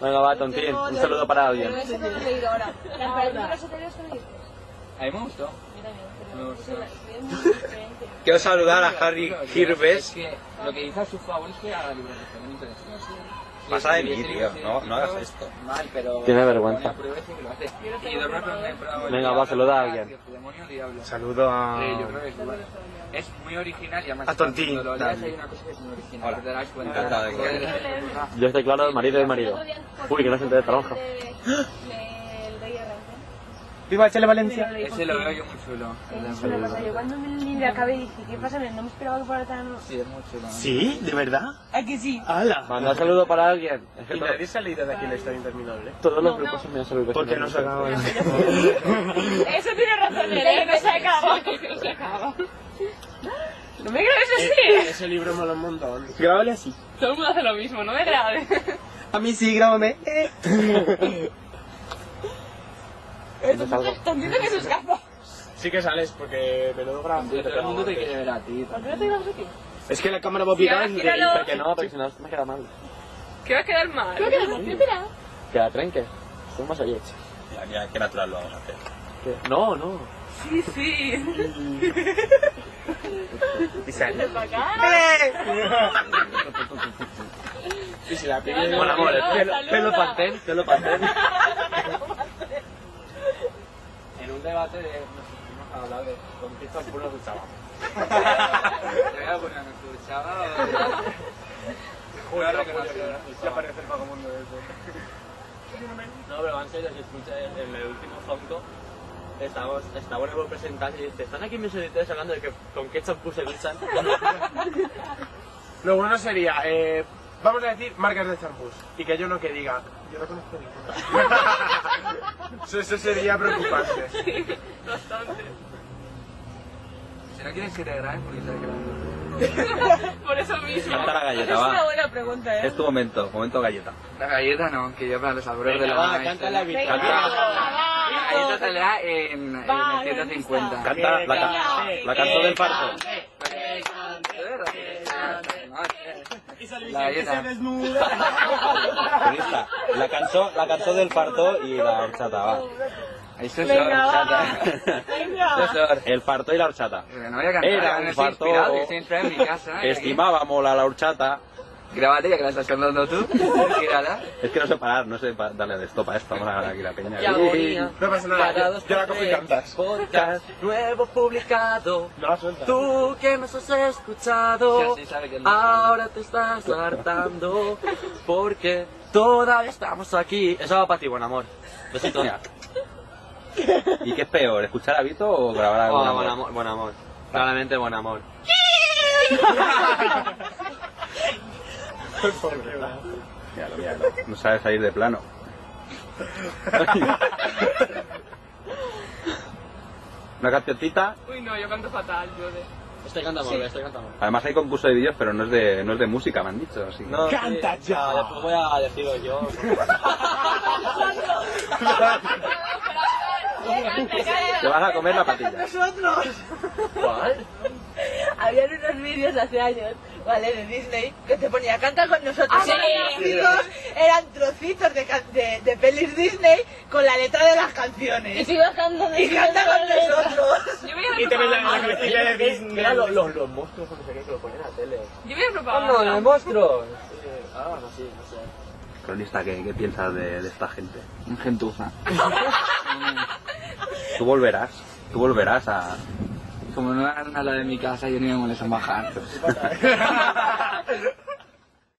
Venga, va, tontín. Un saludo para alguien. Pero eso no lo he leído ahora. Las películas anteriores que leíste. A mí me gustó. Me gustó. Es muy diferente. Quiero saludar a Harry Hirves. Es que lo que hizo a su favor es que haga libros de femenino. Pasa de mí, tío. No hagas esto. Mal, pero... Tiene vergüenza. Y dormir con un... Venga, va, saluda a alguien. Saludo a... Yo creo que es igual. Es muy original y además... A Tontín. Cuando lo leas hay una cosa que es muy original. Hola. Te darás cuenta. Encantado de que... Yo estoy claro, el marido es marido. Uy, que no se entere de trabajo. El Rey Arranque. ¡Viva Chele Valencia! Ese lo veo yo muy chulo. Es una pasada. Yo cuando me acabé dije, ¿qué pasa? No me esperaba que fuera tan... Sí, es muy chulo. ¿Sí? ¿De verdad? ¿A que sí? ¡Hala! Manda saludo para alguien. Es que ¿Y nadie se ha leído de aquí la historia interminable? todos los grupos se me han salido. ¿Por qué no se acaba? Eso tiene razón, que no se acaba. No me grabes así. Ese libro mola un montón. Grábale así. Todo el mundo hace lo mismo, no me grabes. A mí sí, grábame. Tontito que sus gafas. Sí que sales, porque menudo grabo. Todo el mundo te quiere ver a ti. ¿Por qué no te grabas aquí? Es que la cámara va a picar y gíralo. Porque no, porque si no me queda mal. Que va a quedar mal. Espera. Que la trenque. Somos ahí. Ya, qué natural lo vamos a hacer. No, no. Sí, sí. Y sale. Y si la pides... Buen amor, pelo pantén, pelo pantén. En un debate de... Nos hemos hablado de... ¿Con qué champú nos duchábamos? Te voy a poner, ¿nos duchaba o...? Claro que no sé. Ya parece el vagamundo de eso. No, pero en serio, si escuché en el último Zonco, está bueno por presentar y dice, ¿están aquí mis editores hablando de que con qué champú se duchan? Lo bueno sería, vamos a decir marcas de champús. Y que yo no que diga, yo no conozco ninguna. Eso sería preocupante. Bastante. Si no quieres que te graben, porque te grabando. Por eso mismo. Canta la Es galleta, una va. buena pregunta, ¿eh? Es tu momento galleta. La galleta no, que yo para los albores de la mano. canta la Venga, Canta. La galleta te la da en 150. Canta la canción del parto. La galleta. Lista. La canción del parto y la horchata, va. Eso es Venga, horchata. Venga. Eso es El parto y la horchata. No voy a cantar, Era no un estoy parto. inspirado, estoy inspirado en mi casa. Estimábamos la horchata. Grábate ya que la estás cantando tú. Gírala. Es que no sé parar, no sé darle de stop a esto. Vamos a ganar aquí la peña. Ya agonía. No pasa nada, yo la cojo y cantas. Podcast nuevo publicado. No la sueltas. Tú que nos has escuchado, ahora te estás hartando porque todavía estamos aquí. Eso va para ti, buen amor. Besito. ¿Y qué es peor, escuchar a Vito o grabar a buen amor? Buen amor. Claramente buen amor. Míralo. No sabes salir de plano. Una cancioncita. Uy, no, yo canto fatal, yo de... Este canta muy bien, este canta muy bien. Además hay concurso de vídeos, pero no es de música, me han dicho. Así que... ¡Canta ya! Después voy a decirlo yo. Te vas a comer la patilla. Nosotros. ¿Cuál? Habían unos vídeos hace años, ¿vale? De Disney, que te ponía canta con nosotros. Ah, sí. Eran trocitos de pelis Disney con la letra de las canciones. Y ibas cantando Y canta con nosotros. Yo veía Y te ves la propaganda. cabecilla de Disney. Eran los monstruos, no sé qué, que lo ponen en la tele. Yo veía propaganda. monstruos! Ah, no sé. Cronista, ¿qué piensas de esta gente? Gentuza. Tú volverás a... Como no hagan nada de mi casa, yo ni me molesto en bajar.